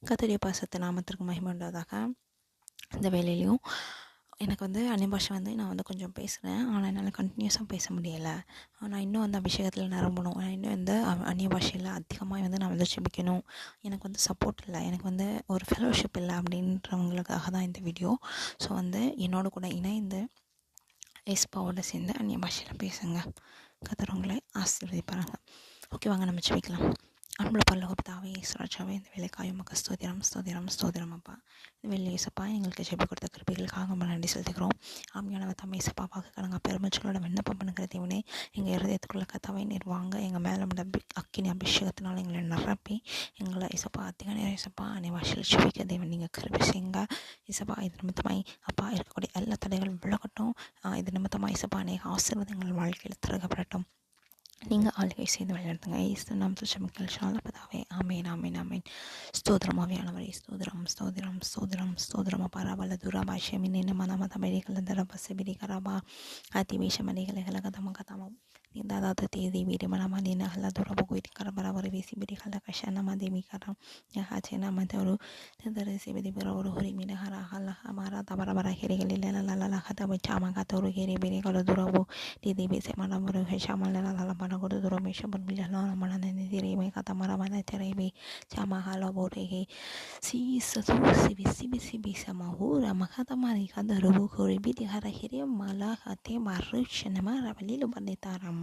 கர்த்தருடைய பரிசுத்த நாமத்திற்கு மகிமை உண்டாவதாக. இந்த வேலையிலையும் எனக்கு அந்நிய பாஷை நான் கொஞ்சம் பேசுகிறேன். ஆனால் என்னால் கண்டினியூஸாக பேச முடியலை. நான் இன்னும் அபிஷேகத்தில் நிரம்பணும். நான் இன்னும் அந்நிய பாஷையில் அதிகமாக நான் ஜெபிக்கணும். எனக்கு சப்போர்ட் இல்லை, எனக்கு ஒரு ஃபெலோஷிப் இல்லை அப்படின்றவங்களுக்காக தான் இந்த வீடியோ. ஸோ என்னோட கூட இணைந்து ஏசப்பாவோட சேர்ந்து அந்நிய பாஷையில் பேசுங்க. கர்த்தர் உங்களை ஆசீர்வதிப்பாங்க. ஓகே, வாங்க நம்ம ஜெபிக்கலாம். அன்புள்ள பரலோக பிதாவே, இயேசுராஜாவே, இந்த வேலைக்காக உமக்கு ஸ்தோத்திரம் அப்பா. இந்த வேலை ஏசப்பா எங்களுக்கு ஜெபி கொடுத்த கிருபைகளுக்காக நம்ம நன்றி செலுத்துகிறோம். ஆமியானவர் தம்மை ஏசப்பாவாக கடங்க பெருமைச்சலோட விண்ணப்பம் பண்ணுகிற தேவனே, எங்கள் இருதயத்துக்குள்ள கத்தாவை நீர் வாங்க. எங்கள் மேலே அக்கினி அபிஷேகத்தினால் எங்களை நிரப்பி எங்களை ஏசப்பா அதிக நேரம் ஏசப்பா அனைவாசியில் ஜெபிக்க தேவன் நீங்கள் கிருபை செய்யுங்க. ஏசப்பா இது நிமித்தமாய் அப்பா இருக்கக்கூடிய எல்லா தடைகளும் விலகட்டும். இது நிமித்தமாக ஏசப்பா அநேக ஆசீர்வாதங்கள் வாழ்க்கையில் திறக்கப்படட்டும். நீங்கள் ஆளுகை செய்து வழிநடத்துங்க. ஈஸ்து நாம் துச்சமிக்கல் ஷாலபதாவே. ஆமேன். ஸ்தோத்திரமாவியானவரே, ஸ்தோத்திரம் பரவல துராபாஷமின் மனமத மெடிகள் தரபசபிரி கராபா அதிவேஷ மணிகளை கதம Nindada tidi biri mana madina hala dura buku iti karabara bari visi biri hala kashana mademi karam ya hachena madaru tendere se biri barauru hori mina hara hala amara tabara bara hiri gali la hata bachama katoru hiri biri kalau dura bu tidi bise mana baru heshama la mana kodu dura mesha bun bila la mana nene diri me kata mara mana terebi chama hala bori he si satu si bisa mahura makata mari kada rubu hori biri hara hiri mala hate maru shenama rabalilu bandetaram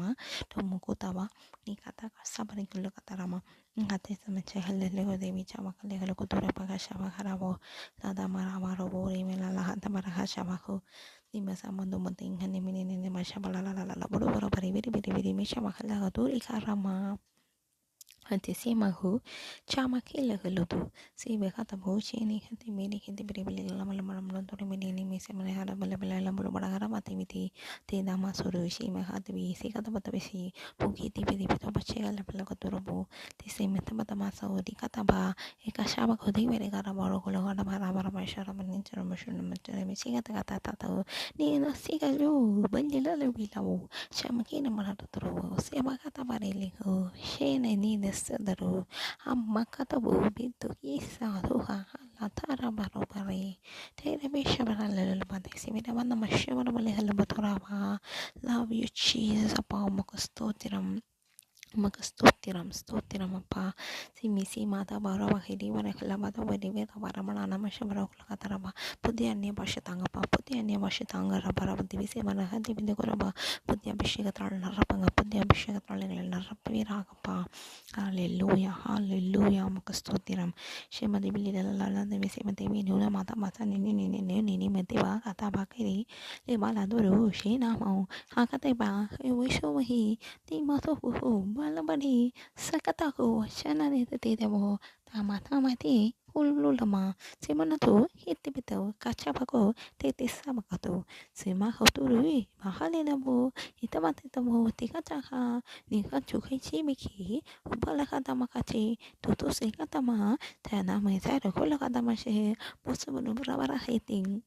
Tomukutaba Nikata Sabarikulu Katarama Ngate Samachehele Devi Chamakale Kutura Pagashava Harabo Lada Maravaro Mela Hanta Marahashavahu Nimasamando Monting and Minin in the Mashabala Buru Bari Mishamakala Duri Karama Antisemahu Chamakilla Hulutu Sibe Hatabu Chini Hati Mini Hindi Bibili Lamalam to Mini Missamana Balabala Muraramati Tina Masuru Shima Hatabi Sikatabatavishi Pukiti Pidipito Pachela Pelacotorobo the same Metabatamasa Udi Kataba Ekashaba Kodi Verigarabaro Holabarabara Sharaman Intermission Machigata Nina Sigalu Bandila Vilao Shamakina Maratoro Sebakata Bariligo Shane Nina Sadaru Amakatabu Bintu Isa Latara Barobari Television Mashavala Love you, Jesus. Makastutiram apa si misi mata bara bahidi bara kala mata badi beta bara mana nama shabara kula kataraba pudiya ne bashatanga pa pudiya ne bashatanga rabara badi bise mana hadi binde koraba pudiya abhishekatral narapanga pudiya abhishekatral narapi ragapa hallelujah makastutiram shemadi bili lala de bise mate nuna mata nini mate ba kata bakiri le bala doro shena mau hakate ba wisho wahi ti mato balabadi sakataku shanani titemo tamati hululama simanato hitibito kachapako titisabakato simahoturi mahalinabu itamatitamo tikataha nikachukichimiki ubalakatamakati tutusikatama tanamizaro kulakatamashe posubunu brabara hiting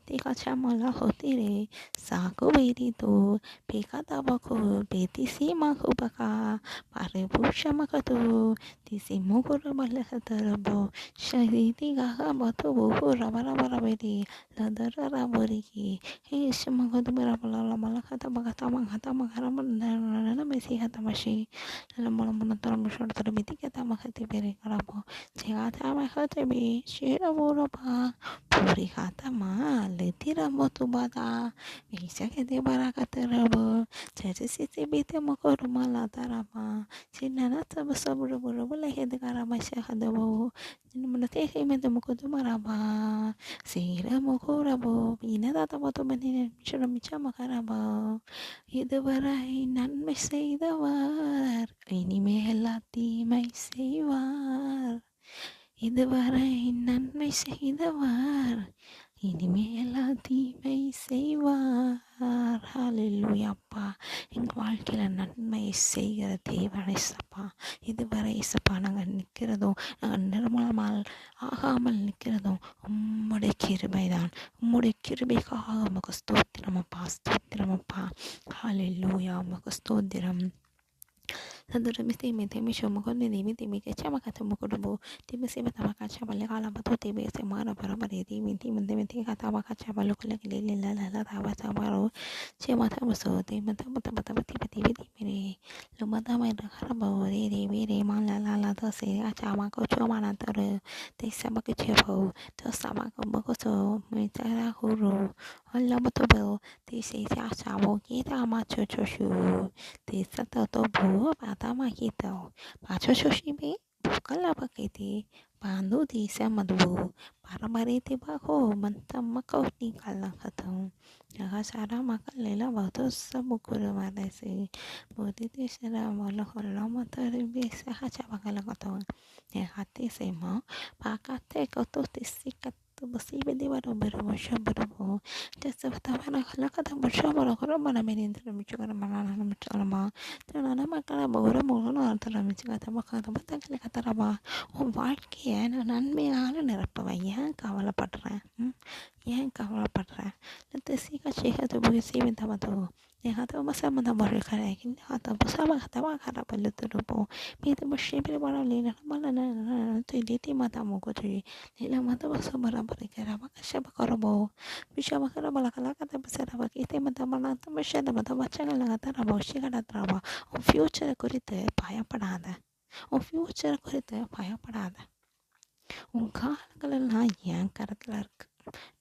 tika chamala hotire sako bedito pikatabako betisima kubaka parebusha makatu tisimukura balahatarabo shahidi gaha batu bukura barabarabedi ladara boriki hishamagadu barabala malakata bagata mangata magaramana mesi hatamashi lalamana taramshor tarabiti kata makati bere karabo jegata makati shira borapa puri kata ma letira motubata bisa kete barakatarabo jadi sisi bite makoruma latarama sinana sabasaburu bula hede karama shahadabo menate himete mukutu maraba sira mokorabo ina tata moto menine shuramicha makarabo hidubarai nan meseidawar ini melati meiseiwar hidubarai nan meseidawar ini melati செய்வார். ஹalleluya அப்பா, எங்கள் வாழ்க்கையில் நன்மை செய்கிற தேவன் இயேசப்பா. இதுவரை இயேசப்பா நாங்கள் நிற்கிறதும் நாங்கள் நிர்மலமால் ஆகாமல் நிற்கிறதும் உம்முடைய கிருபைதான். உம்முடைய கிருபைக்காக உமக்கு ஸ்தோத்திரம் அப்பா. ஹalleluya உமக்கு ஸ்தோத்திரம். Tadura mesti mete mi shomo kon ni mi timi ke chama kata mo kodobo timi se mata maka chama le kala bato timi se mara para bare timi timi timi timi kata maka chama lo kala kile le la la la ta ba chama ro che mata maso timi mata mata mata timi timi timi re lo mata mai da kara ba re ma la la la to se a chama ko choma na to re te sama ke che bo to sama ko mo ko so mi ta ra hu ro hola mo to bo te se cha cha bo ki ta ma cho cho shu te sa to to bo ba ta ma ki to ba cho cho shi be kala ba ke te pandu di sa ma do para mare te ba ko man ta ma ko ni kala khatang ya sa ra ma ka le la ba to sa mo ko ma da se bo te te sa ra ma la ko la ma ta re be sa ha cha ba kala khatang ya ha te se ma pa ka te ko to te si ka to ba si be de ba ro ba ro sha ba ro Just the Tamana Halakata Bashamara Horomana Menintra Michigana Manana Michalama, Tanana Makara Bora Mono Taramicata Makata Batakataraba, or Varkian and Anmeana Nerapava, Kavala Patra, Yan Kavala Patra. Let the Sika Chica to be receiving Tamato. They had a Masama Barricarakin, had a Basama Tamakara Palutubo, Peter Bashipi Baralina, Malana, to Diti Matamokotri, Lila Matabasabara Barricara, Shabakarabo. Bishamakara Balakalaka Basaraba, Kite Matamana, Mashana Matamachanga Taraba, Shigana Traba, on future Kurite, Paya Parada, on future Kurite, Paya Parada, un Kalakala Yan Karatlark.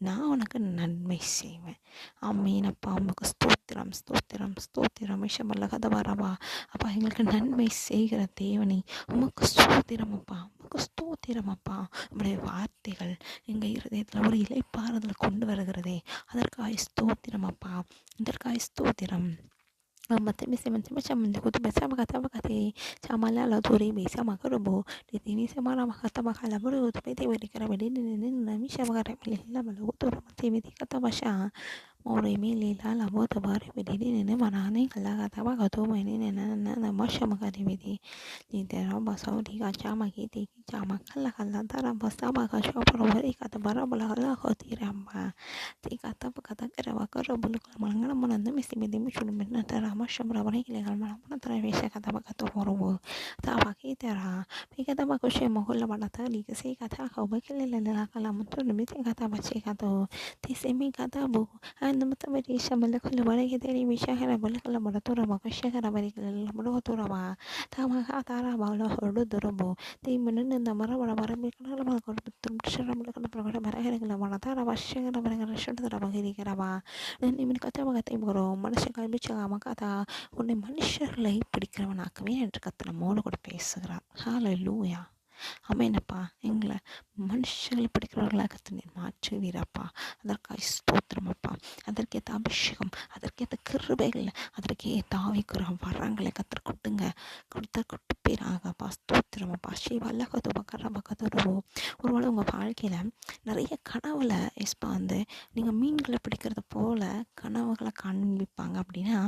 நான் உனக்கு நன்மை செய்வேன் அம்மீனப்பா உமக்கு ஸ்தோத்திரம் விஷமல்ல கதவாரப்பா அப்பா எங்களுக்கு நன்மை செய்கிற தேவனை உமக்கு ஸ்தோத்திரமப்பா உங்களுடைய வார்த்தைகள் எங்கள் இருதயத்தில் ஒரு இலைப்பாறுதல் கொண்டு வருகிறதே அதற்காக ஸ்தோத்திரமப்பா இதற்காக ஸ்தோத்திரம் Mate mese mate macha mende kutu besa makata makate chamala la turi besa makarobo de tini se mara makata makala buru kutu pete beri kara beri ni na misha makara mele la malo kutu mate mete kata masha more mele la la bota bare beri ni mana ne kala kata makato mene na masha makare beri ni tera basa udi ka chama kiti chama kala tara basa maka shopro beri kata bara bala kala khoti ramba ti kata kara bakara bulu kala mangala mananda mesti mede michulu mena tara mashamra bari legal mana tara vesha kata bakato horobo ta baki tara pikata bakushe moholla bana tali ke sei kata ka bakile la kala mutu mete kata bache kata ti semi kata bu and mata bari shamala kala bari ke teri misha hara bala kala bala tora bakasha kara bari kala bala tora ba ta ma ka tara bala hordo dorobo ti menene namara bara mi kala bala kala tum shara bala kala bala bara kala bala tara basha kala bala kala shada tara bakiri kara ba dan imin kata bagata ibro manasha kala bicha makata உன்னை மனுஷர்களை பிடிக்கிறவனாக்கவே என்று கர்த்தர் நம்மோடு கூட பேசுகிறார். ஹalleluya. ஆமெனப்பா எங்களை மனுஷர்களை பிடிக்கிறவர்களாக கர்த்தர் நீர் மாற்றுவீரப்பா அதற்காக ஸ்தோத்திரமப்பா அதற்கேற்ற அபிஷேகம் அதற்கேற்ற கிருபைகள் அதற்கேற்ற ஆவிக்குற வரங்களை கர்த்தர் கொடுத்து பேராகப்பா ஸ்தோத்திரமப்பா ஸ்ரீவல்லகத்து பக்கரபக்கத்துருவோ ஒருவேளை உங்கள் வாழ்க்கையில் நிறைய கனவுல எஸ்பா நீங்கள் மீன்களை பிடிக்கிறது போல கனவுகளை காண்பிப்பாங்க அப்படின்னா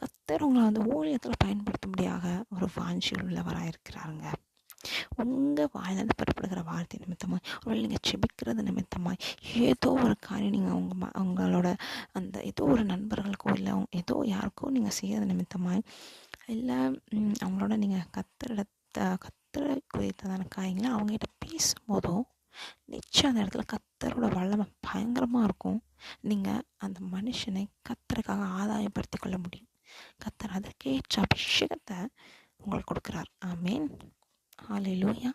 கர்த்தர் உங்களை ஊழியத்தில் பயன்படுத்தும்படியாக ஒரு வாஞ்சியில் உள்ளவராக இருக்கிறாருங்க. உங்கள் வாயிலிருந்து புறப்படுகிற வார்த்தை நிமித்தமாய் ஒருவேளை நீங்கள் செபிக்கிறது நிமித்தமாய் ஏதோ ஒரு காரியம் நீங்கள் அவங்களோட அந்த ஏதோ ஒரு நண்பர்களுக்கோ இல்லை ஏதோ யாருக்கோ நீங்கள் செய்கிறது நிமித்தமாய் இல்லை அவங்களோட நீங்கள் கத்தரை குறித்ததான காரியங்களை அவங்ககிட்ட பேசும்போதும் நிச்சயம் அந்த இடத்துல கத்தரோட வல்லமை பயங்கரமாக இருக்கும். நீங்கள் அந்த மனுஷனை கத்தருக்காக ஆதாயப்படுத்தி கொள்ள முடியும். கத்தர் அதற்கேற்ற அபிஷேகத்தை உங்களுக்கு கொடுக்குறார். ஆமேன். ஹalleluya.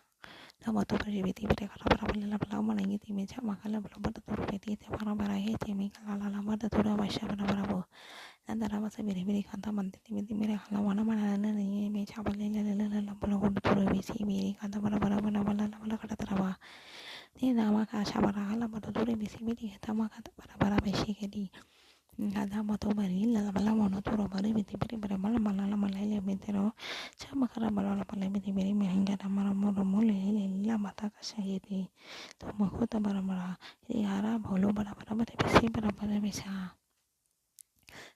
Lama tu beribeti beri kalau berapa lama lagi ti meja makala belum pada tu beribeti ti para berahe ti mi kalau lama dah tu dah masya berapa nanti lama saya beri kanta mandi ti beri kalau mana ni meja balik belum tu beribeti beri kanta berapa kata teraba ni nama kasih berapa lama tu beribeti beri kata maka berapa besi kedi ada moto bari la mono turo bari biti biri bari mala le metero chama kara mala le biti biri me hanga da mara moro mole la mata ka shahidi to mahota bara mara ri hara bolo bara bisi bara bisa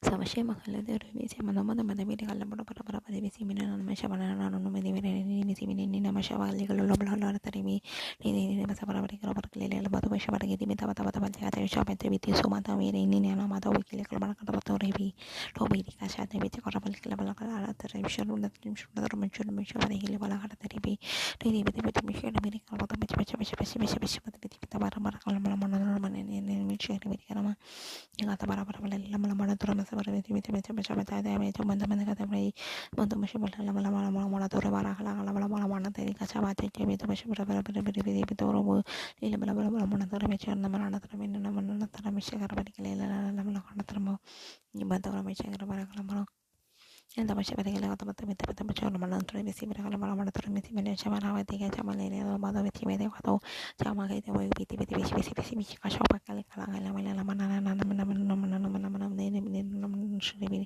Samashe makalade revisi manamada madaviri kalabara para devisi minana mashavana misi minina mashavali galobala tarimi ni masavara kalabara batu mashavara gidi mita bata bata bata shabate viti sumata miri ni nana mata wikili kalabara kalabata revi tobiri kashate viti kalabala kalabala kalala tarishalu natrim shudar manchur mashavara hili bala kata taribi ni viti viti mishara miri kalabata bachi viti bara bara kalabala manana manene mishara miri karama yang kata para lama-lama turun masa para beti baca teman-teman kata beri untuk masih lama-lama turun para lama-lama tadi kaca baca cewek itu masih berapa beri robo di lama-lama turun macam nama turun ini nama turun masih karena beri lama-lama turun mau nyebat orang macam karena lama yang tak masih pada kala kata betul macam mana turun mesti pada kala mana turun mesti mana macam mana awet tiga macam mana ini lama tu mesti mana kata macam mana kita boleh bisi kasih apa kali kala mana ini sudah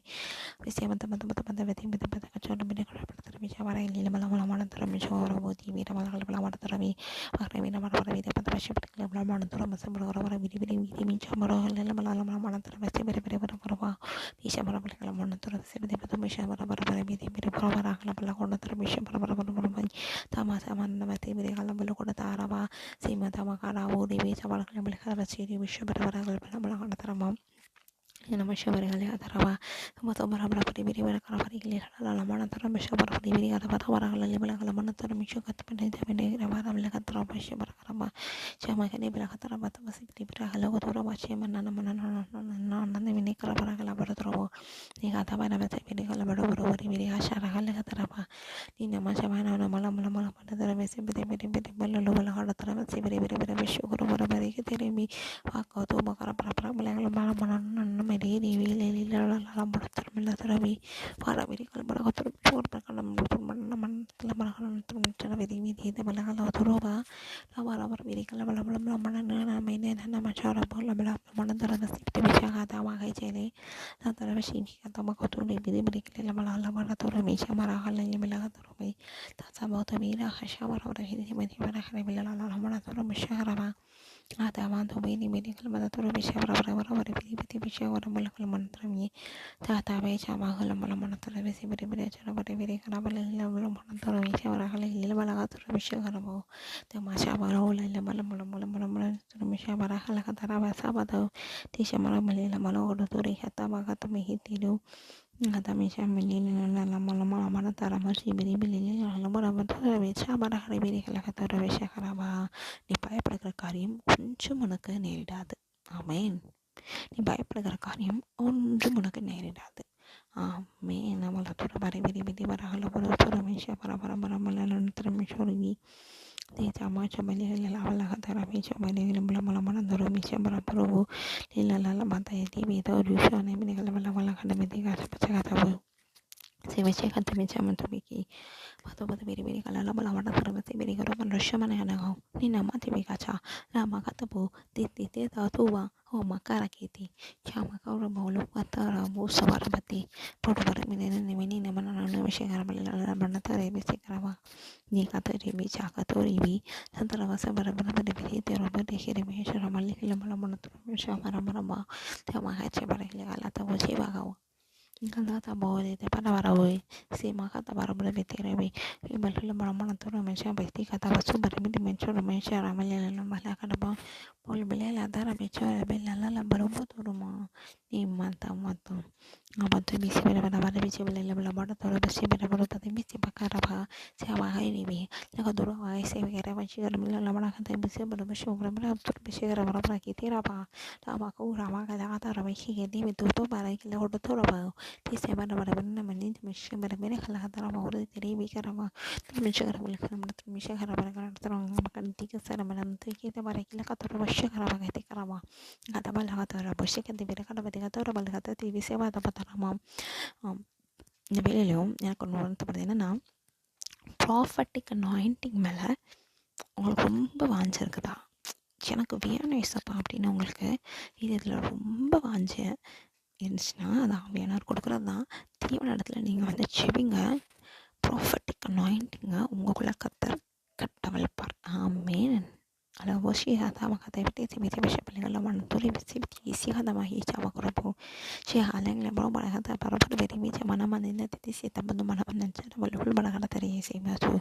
Visi teman-teman veting betul kacau benda kalau terami cara ini lama-lama terami cara boti mira malah lama terami akhirnya mira malah beri dapat rasio pada lama terami masa berapa bidi minca malah lama terami berapa bisa malah lama terami betul bisa berapa bidi berapa lama terami berapa sama nama ti bidi kalau belum kau taraba sima tama karabu di bisa malah rasio bisa berapa lama terami yang nama syabari kali kata rawa sama tu barang berapa diberi barang kalau hari kali lalu mana terus bisa barang diberi kata kata barang kali bela kalau mana terus bisa kata pendek rawa bela kata rawa syabari rawa cuma kan bela kata rawa tu masih diberi kalau kata rawa cuma mana ini kalau barang kalau barang rawa ni kata mana masih diberi kalau barang diberi asyara kali kata rawa ni nama cuma nama malam pada terus masih beri lalu bela kata terus masih beri syukur barang kita ini aku tu bakar para bela kalau malam Diri wili lalam termila terabi para biri kalau berapa terus berkalam teman telah terus cara biri biri itu malah kalau teroba lama biri kalau nama ini nama cara bola mana terus kita bisa kata makai cili dan terus ini kata makotu biri kalau lama terus bisa marah kalau ini malah terobi tak sama tu bira khasya marah ini mana kalau bila lama terus bisa marah ada mantu ini kalau mana terus bisa berapa biri bisa orang malah kalau mana terus tak bisa malah mana terus bisa beri cara beri kalau mana terus bisa orang kalau ini malah terus bisa kalau tak masya Allah malah terus bisa marah kalau kata rawa sahabat tahu tisha malah malah orang terus kata maka tu mihitidu kata misha menini lama tara masih beri lama terus bisa marah beri kalau kata rawa bisa kalau ni பயப்படுகிற காரியம் கொஞ்சம் உனக்கு நேரிடாது ஆமென் நீ பயப்படுகிற காரியம் ஒன்றும் உனக்கு நேரிடாது ஆமென் நம்மள தோட பரி வரகல ஒரு ரமேஷ பரமல திரமேஸ்வரி Tama coba lihat awal kata rapi coba dia lama dorong bisa berapa lila mata ya TV itu rusuh nih ini kalau lama kada metika kata bu saya baca kata macam tu biki batu biri kalau lama terus mati biri kalau manusia mana yang kau ni nama TV kaca lama kata bu titi tahu tua oh makara kiti cama kau rabu kata rabu sabar bati podo bar ini nama nama masih karena lama terus bisa kerama ni kata ribi caka tu ribi antara masa bara diberi teroba dikiri mesha ramali lama terus mesha marama tema hace bara kala tahu siapa kau Kala ta bole te para bara boy si ma kata bara bara betere be balu marama turu mesha besti kata basu bara bi dimension mesha ramali mala kada ba bol bele la dara becho bela la baru turu ma ni mata abatu bisi bara bisi bele la bara turu bisi bara tati bisi bakara ba siapa hai ni be la kaduru ai se kere ba shi la bara kata bisi bara turu bisi bara kitira ba ta ba ko rama kada kata rama shi ke di betu to bara ki la hodo turu ba Tise bara mani mishe bara khala kata rama hodo tiri bi karama mishe kara bele kara mishe kara bara kara terang makan tiga sara mana tu kita bara kila kata rama mishe kara bara kati karama kata bala kata rama mishe kati bere kata bete kata rama bala kata tivi se bata bata rama வெளியிலையும் எனக்கு ஒன்று வந்து பார்த்தீங்கன்னா prophetic anointing மேலே உங்களுக்கு ரொம்ப வாஞ்சிருக்குதா எனக்கு வேணும் ஏசப்பா அப்படின்னு உங்களுக்கு இதில் ரொம்ப வாஞ்ச இருந்துச்சுன்னா அது ஆவியானவர் கொடுக்குறது தான் தீவன இடத்துல நீங்கள் வந்து செவிங்க ப்ராஃபட்டிக் அனாயிண்டிங்க உங்களுக்குள்ள கத்தர் கட்டவழைப்பார் ஆமென் وشيها مكتب بتيتي بيتي بشبه لما نطوري بتيبتي سيها دما هي جاوا كربو شيها لين لبرو برا هذا برا بيتي بيتي mana mana ini tadi sih tapi mana mana cara boleh mana kata tadi sih masuk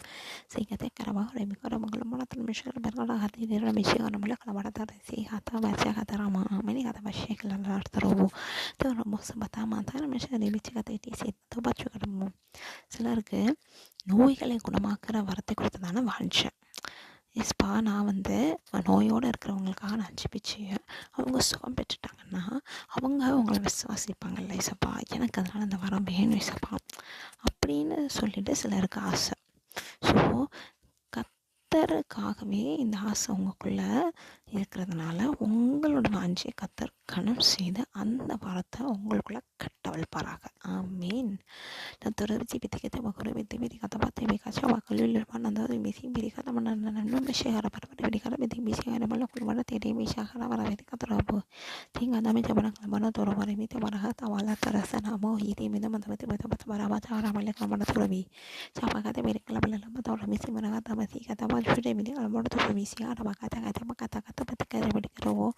sehingga teh karena bahwa ini kalau mengalir mana tuh misal berkala hati ini ramai sih karena mulai kalau mana tadi sih kata baca kata ramah ini kata baca kalau luar terubu tuh ramah sebata mata misal ini bici kata itu sih tuh baca kalau சிலருக்கு நோய்களை குணமாக்குற வரத்தை கொடுத்ததான வாழ்ச்சேன் எஸ்பா நான் நோயோடு இருக்கிறவங்களுக்காக நான் ஜெபிச்சு அவங்க சுகம் பெற்றுட்டாங்கன்னா அவங்க அவங்கள விசுவாசிப்பாங்கல்ல ஏசப்பா எனக்கு அதனால் அந்த வரம் வேணும் ஏசப்பா அப்படின்னு சொல்லிட்டு சிலருக்கு ஆசை. ஸோ கத்தருக்காகவே இந்த ஆசை உங்களுக்குள்ளே இருக்கிறதுனால உங்களோட வாஞ்சியை கத்தர் கனம் செய்து அந்த வரத்தை உங்களுக்குள்ளே கட்டவிழ்ப்பாராக. ஆமீன். Naturalmente kita makhluk itu kata batu kaca wakil mana anda misi beri kata mana nanu mesya harap harap beri kata beti misi harap malah kul mana tidak mesya harap harap beti kata rabu tinggal nama jaman mana toro mana miti mana kata wala terasa nama hiti mina mana beti beti beti bara baca harap malah kul mana toro bi siapa kata beri kala malah lama toro misi mana kata mati kata baju sudah mini kala mana toro misi harap kata beti kata beri karo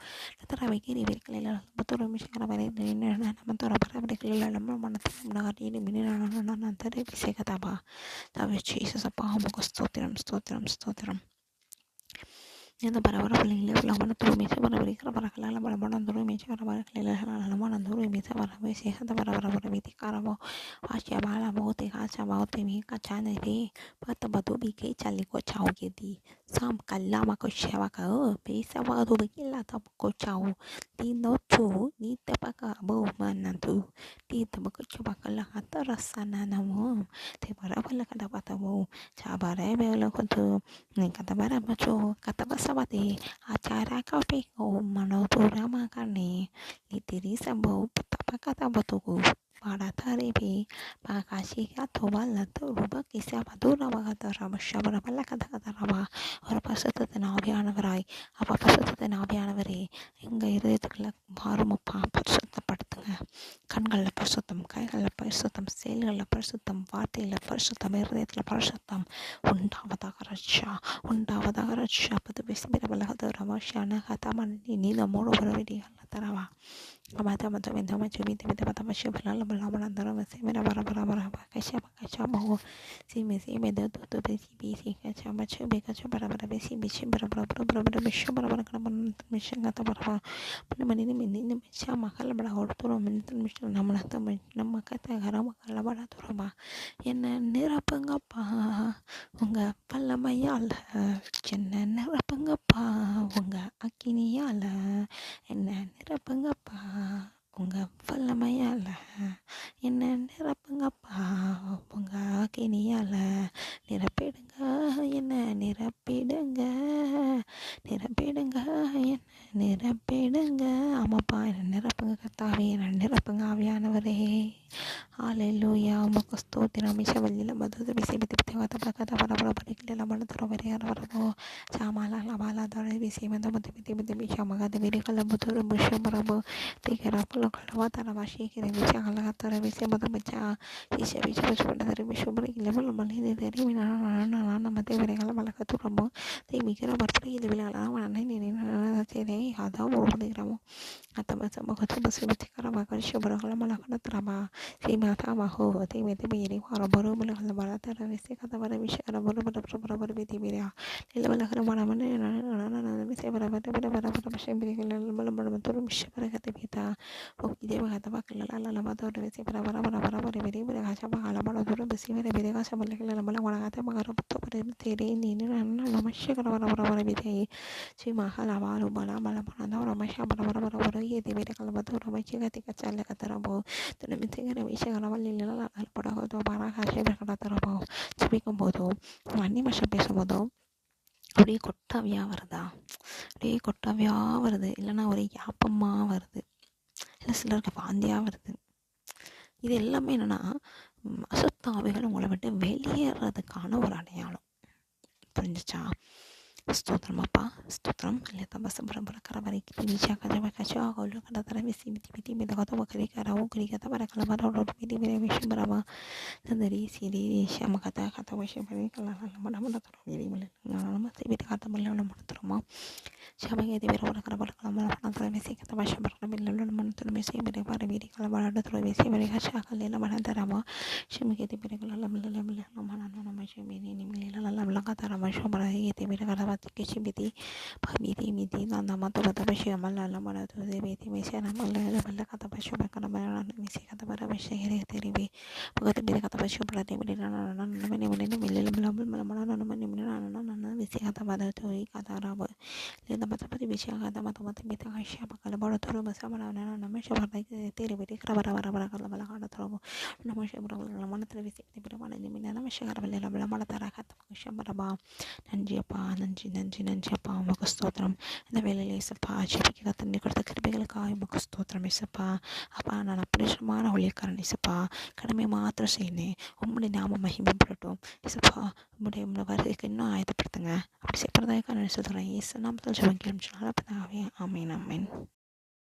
tera beri beri kala lama toro misi harap beri nama toro harap beri kala lama mana mana hari ini mini nanti bisa kata apa tapi Jesus apa aku stotram yang para pilih mana turun meja para beri para kelala mana turun meja para kelala mana turun meja para besi kata para biti karabo asya bala mau temi kaca nanti pada batu bikin cali ko cau gitu sam kalla mako siapa kau bisa batu bikin lah tapi ko cau di notu di tepaka bau mana tuh di tepaka coba kalla kata rasa nanamu tepara kalla kata batamu cabara bela kontu kata bara maco kata basabati acara kafe ko manotura makane litiri sambau petapa kata batuku para taribi pakasi atau bala tu rubah kisah badura bagata rama shabara bala kata rama orang pasal tenaga anak berai apa pasal tenaga anak berai hingga itu kelak baru mau pasal terpadu கண்களில் பரிசுத்தம், கைகளில் பரிசுத்தம், செயல்களில் பரிசுத்தம், வார்த்தையில் பரிசுத்தம், இருதயத்தில் பரிசுத்தம் உண்டாவதாக ரட்சா பத்து பேசுகிற பலகத ரமாஷான ஹதமனி நீ நம்மோடு வரவேண்டிய தரவா Abata mata menta machu mita mita mata machu pelala pelala antara mese mera bara kaca mau si mesi meda tu besi kaca machu be kaca bara besi bara mesha bara kana mesha ngata bara mana mani ni mesha makala bara hortoro meni mesha namana ta nama kata gara makala bara toroma என்ன நிரப்புங்கப்பா உங்க பல்லமையால என்ன நிரப்புங்கப்பா உங்க அக்கினியால என்ன நிரப்புங்கப்பா உங்க வல்லமையால என்ன நிரப்புங்கப்பா உங்க அக்கினியால நிரப்பிடுங்க என்ன நிரப்பிடுங்க என்ன நிரப்பிடுங்க ஆமாப்பா என்ன நிரப்புங்க கர்த்தாவே என்ன நிரப்புங்க ஆவியானவரே ஹalleluya உமக்கு ஸ்தோத்திரம் மிஷவல்லில மதுத பிசிபிதி பிதவத பகத பரபர பரிக்கில மனதர வரோ சாமாலா லபாலா தர பிசி மத மத பிஷமகத விரிகல புதர புஷமரப திகரபல கலவதர வாஷிகிர விஷகல தர பிசி மத மச்சா சிஷ படதர பிஷமர இலவல மலித தெரி நான மத விரிகல மலகதுரமோ தேமிகர பர்பரி இது விலல அன்னை நீ தேரே அதா ஓடுகிறமோ atama sama kota basibiti karama karisha barakala malakana trama simata maho temi biri hara baru malakala barata ravisi kata bara mishara baru bara biti biri lila malakana mana bisi bara bashe biri lila bara turu mishara kata bita okti deva kata bakala lala bata ravisi bara biri kaca bakala bara turu bisi biri kaca malakala malakana kata bakara puto bara tere ini nana mashe kara bara biti si mahala baru bala ramasha bara ये मेरे कल बतो रमाची का चले का तरह बहु तो नमी से करे विषय करा वाली लीला पड़ा हो तो बारा खासे बेकड़ा तरह बहु सभी को बोलो वानी मशा पैसा बोलो அப்படியே கொட்டாவியாக வருது இல்லைன்னா ஒரு யாப்பமாக வருது இல்லை சிலருக்கு வாந்தியாக வருது. இது எல்லாமே என்னென்னா அசுத்த ஆவிகள் உங்களை விட்டு வெளியேறதுக்கான ஒரு அடையாளம். புரிஞ்சிச்சா? ஸ்தோத்திரம் அப்பா, ஸ்தோத்திரம். Leta basa bara kara bara kiti bicha kaja bara kacha gaulu kada tara bisi biti biti bida kata bakari kara u kiri kata bara kala bara ro biti biti bishi bara ba tandari siri shama kata kata bashi bara kala la mana mana taro biri mala na ma se biti kata mala na mana taro ma shama ke bara bara kara bara kala mana mana taro bisi kata bashi bara bila la mana taro bisi bara biri kala bara taro bisi bara kacha kala la mana taro ma shama ke bara kala la mana na ma shama ni mila la la kata ra ma shama bara ke bara kala bara kichi biti Pamiti miti nana mata bata bashi amala la mara tu de biti mesi ana mala la bala kata bashi bakana mara mesi kata bara bashi here teri bi pagata bira kata bashi bara de bira nana nana mene mene mele la bala bala mara nana mene mene nana nana mesi kata bara tu i kata raba le na bata bati bashi kata mata mata bita kashi bakala bara tu ro basa mara nana nana meshi bara teri bira kara bara kala bala kata tu ro nana meshi bara la mana teri bisi bira mana ni mene nana meshi kara bala bala mara tara kata bashi bara ba நன்றி அப்பா நன்றி நன்றி நன்றி அப்பா உமக்கு ஸ்தோத்திரம் இந்த வேலையில இசப்பா ஜெபிக்க தண்ணி கொடுத்த கிருபைகளுக்காக உமக்கு ஸ்தோத்திரம் இசப்பா அப்பா நான் அப்பிரேஷமான ஊழியக்காரன் இசப்பா கடமை மாத்திரம் செய்யணும் உம்முடைய நாம மகிமைப்படட்டும் இசப்பா உம்முடைய வருகைக்கு இன்னும் ஆயத்தப்படுத்துங்க அப்படி செய்யப்படுறதுக்காக நான் சொல்கிறேன் இயேசு நாமத்தில் ஜெபம் கேளும் ஆமீன் ஆமீன்